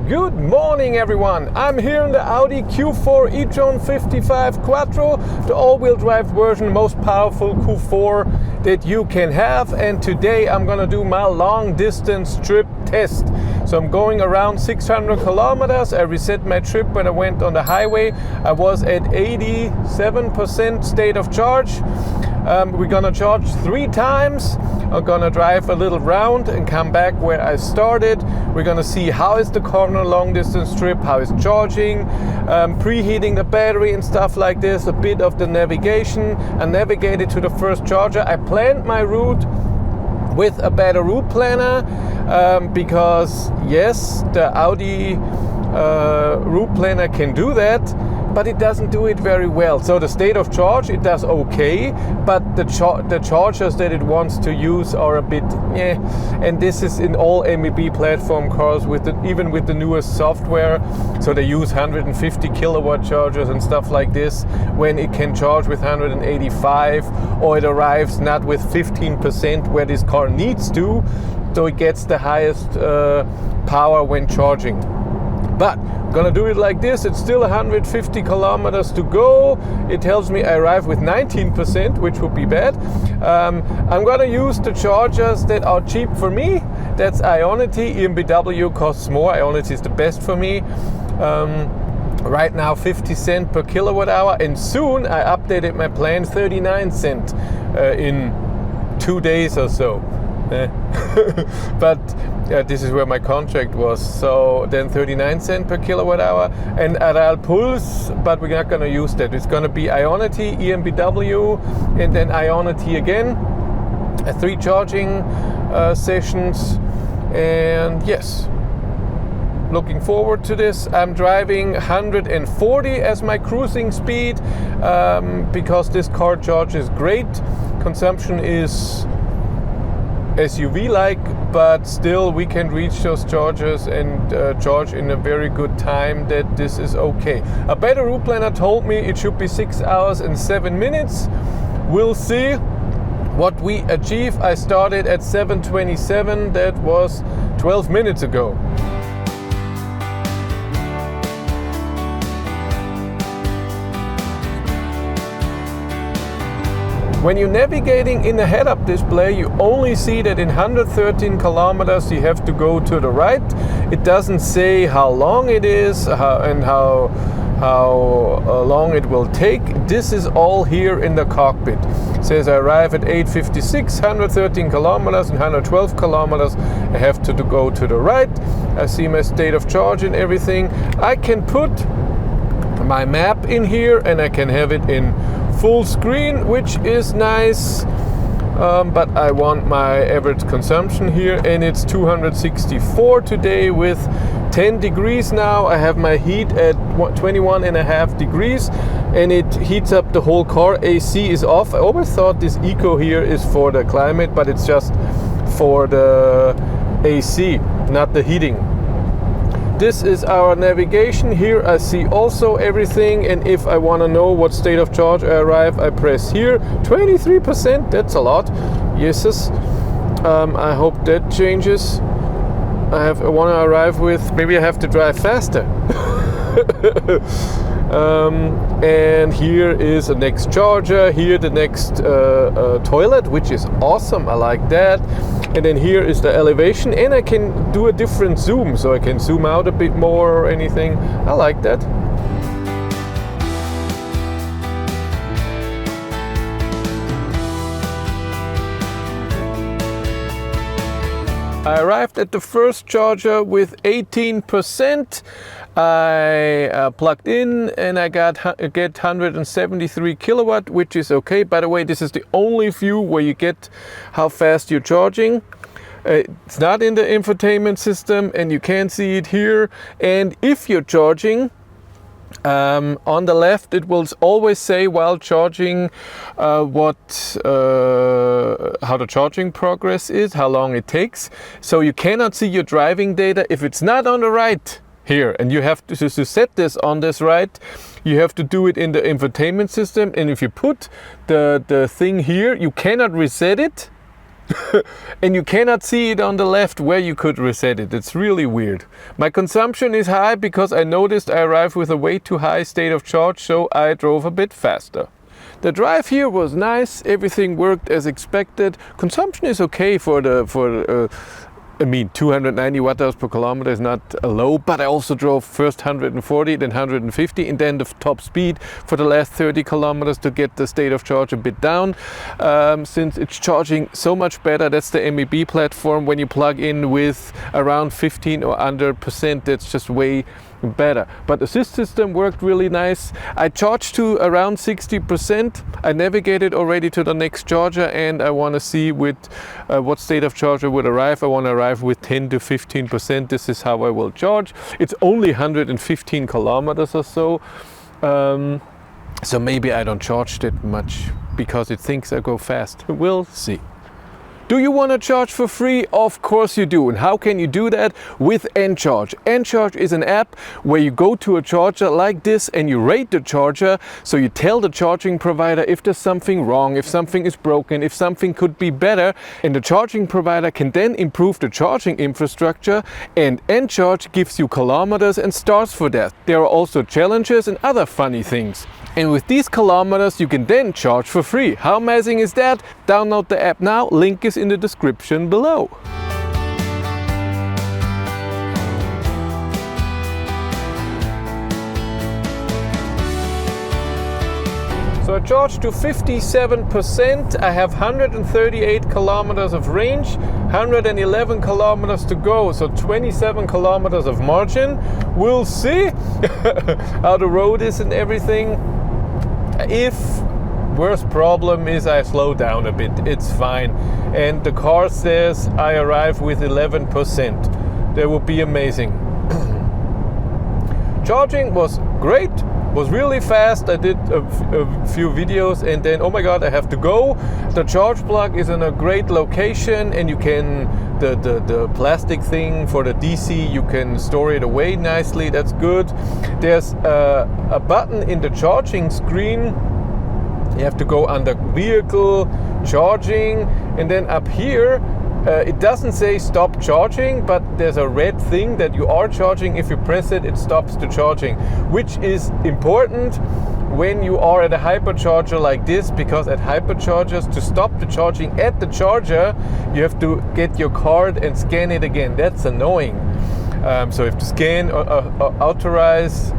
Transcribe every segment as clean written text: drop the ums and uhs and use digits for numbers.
Good morning everyone, I'm here in the Audi Q4 E-Tron 55 Quattro, the all-wheel drive version, most powerful Q4 that you can have, and today I'm gonna do my long distance trip test. So I'm going around 600 kilometers. I reset my trip when I went on the highway. I was at 87% state of charge. We're gonna charge 3 times. I'm gonna drive a little round and come back where I started. We're gonna see how is the car on a long distance trip, how is charging, preheating the battery and stuff like this, a bit of the navigation. I navigated to the first charger. I planned my route with a better route planner because yes, the Audi route planner can do that, but it doesn't do it very well. So the state of charge, it does okay, but the chargers that it wants to use are a bit and this is in all MEB platform cars with even with the newest software. So they use 150 kilowatt chargers and stuff like this when it can charge with 185, or it arrives not with 15% where this car needs to, so it gets the highest power when charging. But I'm gonna do it like this. It's still 150 kilometers to go. It tells me I arrive with 19%, which would be bad. I'm gonna use the chargers that are cheap for me. That's Ionity. EMBW costs more. Ionity is the best for me. Right now 50 cents per kilowatt hour, and soon I updated my plan, 39 cents in 2 days or so. But this is where my contract was, so then 39 cents per kilowatt hour, and Referral Pulse, but we're not going to use that. It's going to be Ionity, EMBW, and then Ionity again, 3 charging sessions, and yes, looking forward to this. I'm driving 140 as my cruising speed because this car charges great. Consumption is SUV-like, but still we can reach those chargers and charge in a very good time, that this is okay. A better route planner told me it should be 6 hours and 7 minutes. We'll see what we achieve. I started at 7:27, that was 12 minutes ago. When you're navigating in the head-up display, you only see that in 113 kilometers you have to go to the right. It doesn't say how long it is how long it will take. This is all here in the cockpit. It says I arrive at 8:56, 113 kilometers, and 112 kilometers I have to go to the right. I see my state of charge and everything. I can put my map in here and I can have it in full screen, which is nice, but I want my average consumption here, and it's 264 today with 10 degrees now. I have my heat at 21.5 degrees, and it heats up the whole car. AC is off. I always thought this eco here is for the climate, but it's just for the AC, not the heating. This is our navigation. Here I see also everything, and if I want to know what state of charge I arrive, I press here. 23%, that's a lot. Yeses. I hope that changes. I want to arrive with, maybe I have to drive faster. And here is the next charger, here the next toilet, which is awesome, I like that. And then here is the elevation, and I can do a different zoom, so I can zoom out a bit more or anything. I like that. I arrived at the first charger with 18%. I plugged in and I get 173 kilowatt, which is okay. By the way, this is the only view where you get how fast you're charging. It's not in the infotainment system, and you can see it here. And if you're charging, on the left it will always say while charging how the charging progress is, how long it takes. So you cannot see your driving data if it's not on the right here, and you have to set this on this right. You have to do it in the infotainment system, and if you put the thing here, you cannot reset it. And you cannot see it on the left where you could reset it. It's really weird. My consumption is high because I noticed I arrived with a way too high state of charge, so I drove a bit faster. The drive here was nice, everything worked as expected. Consumption is okay for 290 watt hours per kilometer is not low, but I also drove first 140, then 150, and then the top speed for the last 30 kilometers to get the state of charge a bit down. Since it's charging so much better, that's the MEB platform. When you plug in with around 15 or under %, that's just way better. But the assist system worked really nice. I charged to around 60%. I navigated already to the next charger, and I want to see with what state of charge I would arrive. I want to arrive with 10 to 15%. This is how I will charge. It's only 115 kilometers or so. So maybe I don't charge that much because it thinks I go fast. We'll see. Do you want to charge for free? Of course you do. And how can you do that? With Encharge. Encharge is an app where you go to a charger like this and you rate the charger. So you tell the charging provider if there's something wrong, if something is broken, if something could be better. And the charging provider can then improve the charging infrastructure, and Encharge gives you kilometers and stars for that. There are also challenges and other funny things. And with these kilometers you can then charge for free. How amazing is that? Download the app now, link is in the description below. So I charged to 57%. I have 138 kilometers of range, 111 kilometers to go, so 27 kilometers of margin. We'll see how the road is and everything. If worst problem is I slow down a bit, it's fine. And the car says I arrive with 11%. That would be amazing. Charging was great, was really fast. I did a few videos and then, oh my god, I have to go. The charge plug is in a great location, and you can, the plastic thing for the DC, you can store it away nicely. That's good. There's a button in the charging screen. You have to go under vehicle, charging, and then up here it doesn't say stop charging, but there's a red thing that you are charging. If you press it, it stops the charging, which is important when you are at a hypercharger like this, because at hyperchargers, to stop the charging at the charger, you have to get your card and scan it again. That's annoying. So you have to scan or authorize,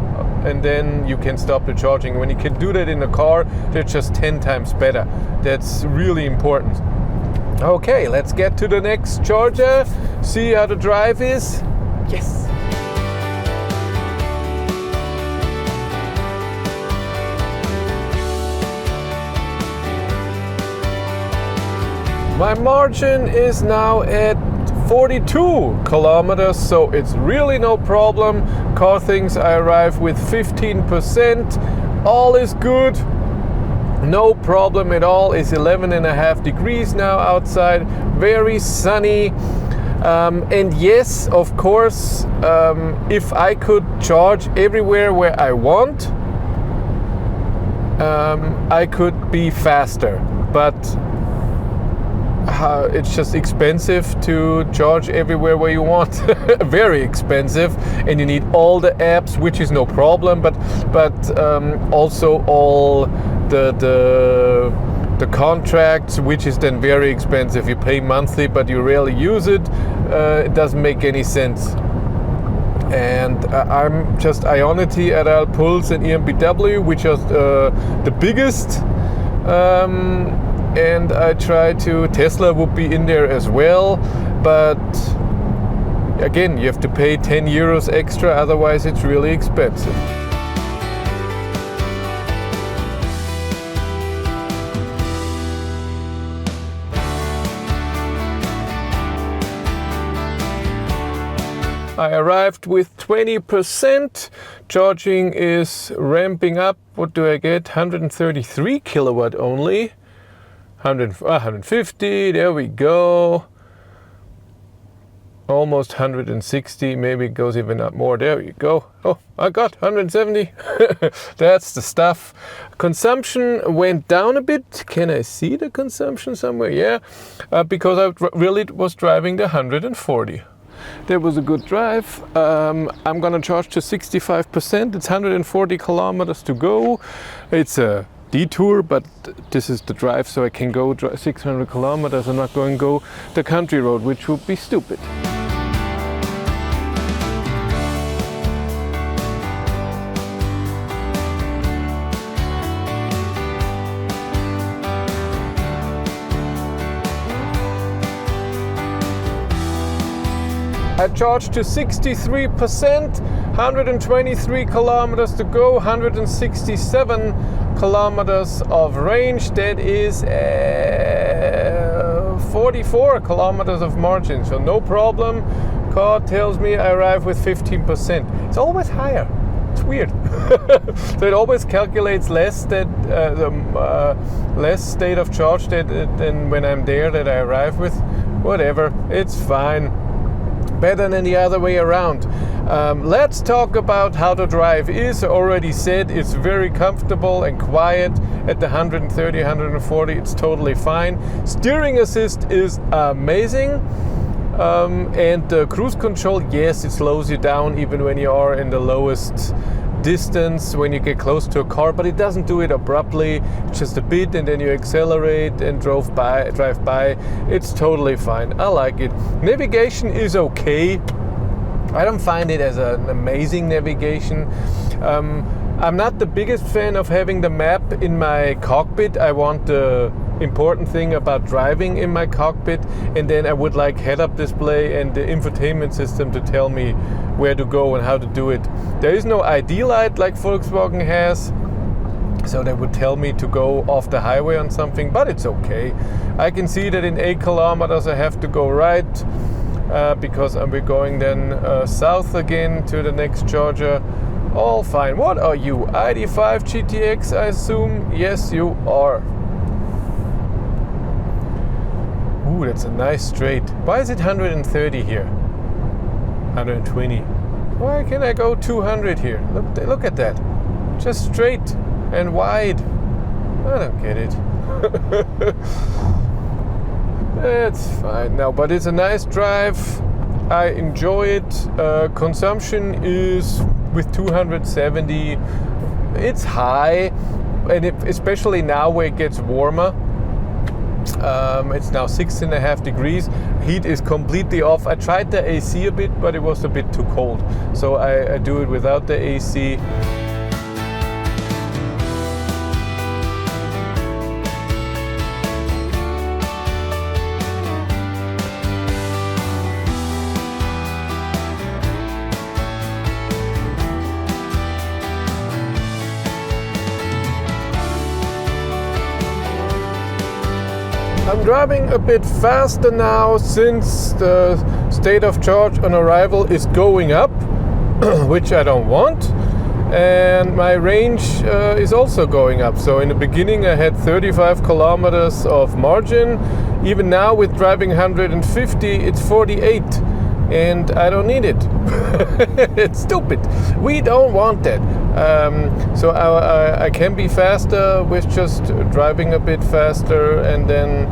and then you can stop the charging. When you can do that in a car, they're just 10 times better. That's really important. Okay, let's get to the next charger, see how the drive is. Yes! My margin is now at 42 kilometers, so it's really no problem. Car thinks I arrive with 15%. All is good. No problem at all. It's 11.5 degrees now outside, very sunny. And yes, of course, if I could charge everywhere where I want, I could be faster. But it's just expensive to charge everywhere where you want. Very expensive, and you need all the apps, which is no problem, but also all the contracts, which is then very expensive. You pay monthly, but you rarely use it. It doesn't make any sense. And I'm just Ionity, Referral, Pulse, and EMBW, which are the biggest. And I try to, Tesla would be in there as well, but again, you have to pay 10 euros extra, otherwise it's really expensive. I arrived with 20%. Charging is ramping up. What do I get? 133 kilowatt only. 150, there we go. almost 160, maybe it goes even up more. There you go. Oh, I got 170. That's the stuff. Consumption went down a bit. Can I see the consumption somewhere? Yeah, because I really was driving the 140. That was a good drive. I'm gonna charge to 65%. It's 140 kilometers to go. It's a detour, but this is the drive, so I can go 600 kilometers. I'm not going to go the country road, which would be stupid. I charged to 63%, 123 kilometers to go, 167 kilometers of range. That is 44 kilometers of margin, so no problem. Car tells me I arrive with 15%. It's always higher. It's weird. So it always calculates less less state of charge than when I'm there that I arrive with. Whatever, it's fine. Better than the other way around. Let's talk about how the drive is. I already said it's very comfortable and quiet at the 130, 140. It's totally fine. Steering assist is amazing. And the cruise control, yes, it slows you down even when you are in the lowest distance, when you get close to a car, but it doesn't do it abruptly. It's just a bit, and then you accelerate and drive by. It's totally fine. I like it. Navigation is okay. I don't find it as an amazing navigation. I'm not the biggest fan of having the map in my cockpit. I want the important thing about driving in my cockpit, and then I would like head-up display and the infotainment system to tell me where to go and how to do it. There is no ID light like Volkswagen has, so they would tell me to go off the highway on something, but it's okay. I can see that in 8 kilometers I have to go right, because we're going then south again to the next charger. All fine. What are you? ID.5 GTX, I assume? Yes, you are. Ooh, that's a nice straight. Why is it 130 here? 120. Why can I go 200 here? Look at that. Just straight and wide. I don't get it. That's fine now, but it's a nice drive. I enjoy it. Consumption is with 270. It's high, and especially now where it gets warmer. It's now 6.5 degrees. Heat is completely off. I tried the AC a bit, but it was a bit too cold. So I do it without the AC. I'm driving a bit faster now since the state of charge on arrival is going up, which I don't want, and my range is also going up. So in the beginning I had 35 kilometers of margin. Even now with driving 150, it's 48, and I don't need it. It's stupid. We don't want that. So I can be faster with just driving a bit faster, and then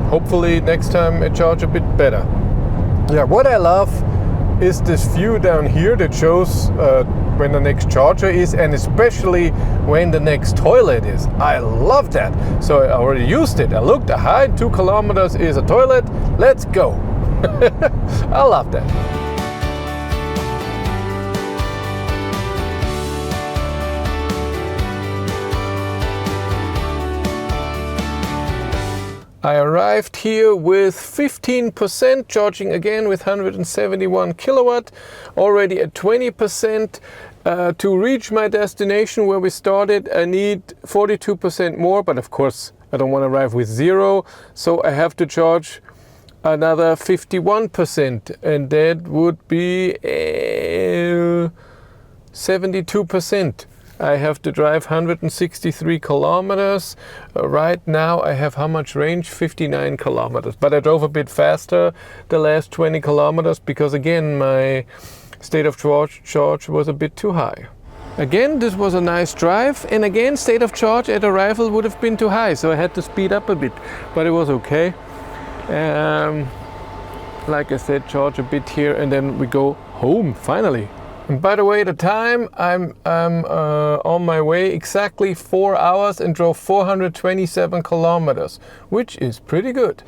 hopefully next time I charge a bit better. Yeah, what I love is this view down here that shows when the next charger is, and especially when the next toilet is. I love that. So I already used it. I looked, aha, 2 kilometers is a toilet. Let's go. I love that. I arrived here with 15%, charging again with 171 kilowatt, already at 20%. To reach my destination where we started, I need 42% more, but of course I don't want to arrive with 0, so I have to charge another 51%, and that would be 72%. I have to drive 163 kilometers. Right now I have how much range? 59 kilometers. But I drove a bit faster the last 20 kilometers because again my state of charge was a bit too high. Again, this was a nice drive, and again state of charge at arrival would have been too high, so I had to speed up a bit, but it was okay. Like I said, charge a bit here and then we go home finally. And by the way, the time I'm on my way exactly 4 hours and drove 427 kilometers, which is pretty good.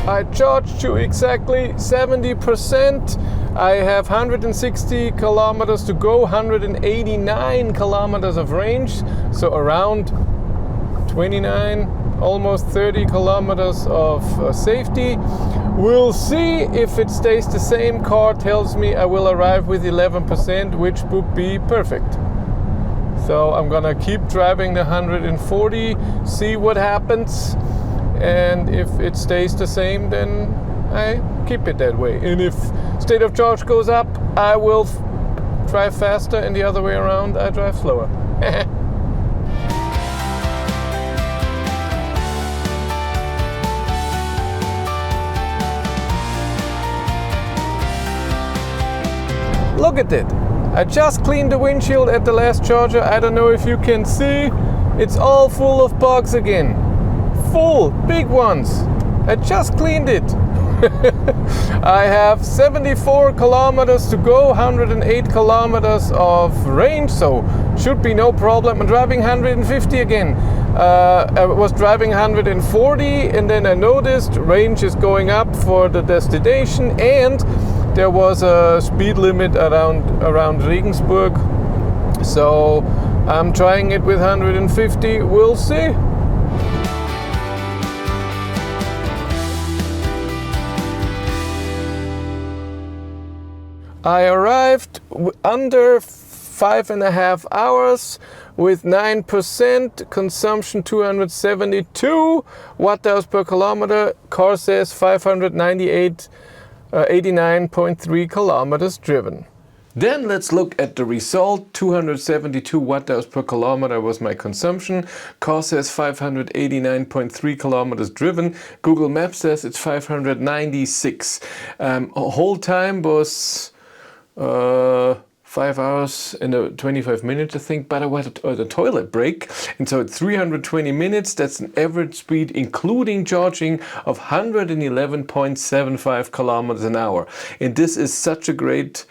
I charged to exactly 70%. I have 160 kilometers to go, 189 kilometers of range, so around 29, almost 30 kilometers of safety. We'll see if it stays the same. Car tells me I will arrive with 11%, which would be perfect. So I'm gonna keep driving the 140, see what happens. And if it stays the same, then I keep it that way. And if state of charge goes up, I will drive faster, and the other way around, I drive slower. Look at it. I just cleaned the windshield at the last charger. I don't know if you can see. It's all full of bugs again. Full, big ones. I just cleaned it. I have 74 kilometers to go, 108 kilometers of range, so should be no problem. I'm driving 150 again. I was driving 140 and then I noticed range is going up for the destination, and there was a speed limit around Regensburg. So I'm trying it with 150, we'll see. I arrived under 5.5 hours with 9%, consumption 272 watt-hours per kilometer. Car says 598, 89.3 kilometers driven. Then let's look at the result. 272 watt-hours per kilometer was my consumption. Car says 589.3 kilometers driven. Google Maps says it's 596. Whole time was 5 hours and 25 minutes, I think, but I went to the toilet break, and so 320 minutes. That's an average speed, including charging, of 111.75 kilometers an hour. And this is such a great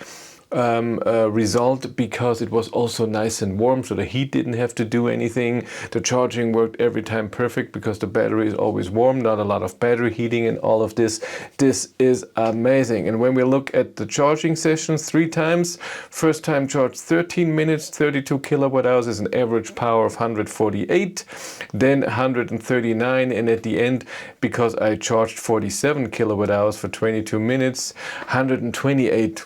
result because it was also nice and warm, so the heat didn't have to do anything. The charging worked every time perfect because the battery is always warm, not a lot of battery heating and all of this. This is amazing. And when we look at the charging sessions, 3 times, first time charged 13 minutes, 32 kilowatt hours is an average power of 148, then 139, and at the end, because I charged 47 kilowatt hours for 22 minutes, 128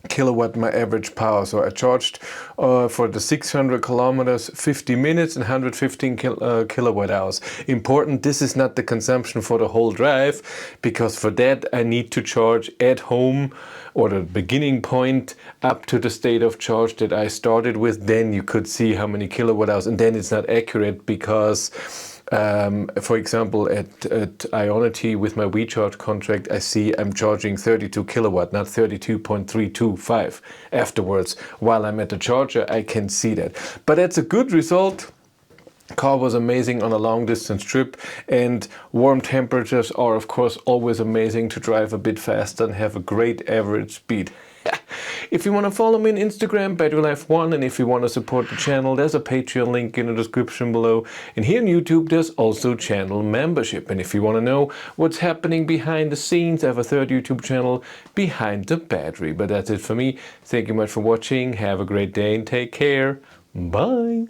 kilowatt my average power. So I charged for the 600 kilometers 50 minutes and 115 kilowatt hours. Important, this is not the consumption for the whole drive, because for that I need to charge at home, or the beginning point up to the state of charge that I started with. Then you could see how many kilowatt hours, and then it's not accurate because for example, at Ionity with my WeCharge contract, I see I'm charging 32 kilowatt, not 32.325 afterwards. While I'm at the charger, I can see that. But that's a good result. Car was amazing on a long distance trip, and warm temperatures are of course always amazing to drive a bit faster and have a great average speed. If you want to follow me on Instagram, BatteryLife1, and if you want to support the channel, there's a Patreon link in the description below. And here on YouTube, there's also channel membership. And if you want to know what's happening behind the scenes, I have a third YouTube channel, Behind the Battery. But that's it for me. Thank you much for watching. Have a great day and take care. Bye.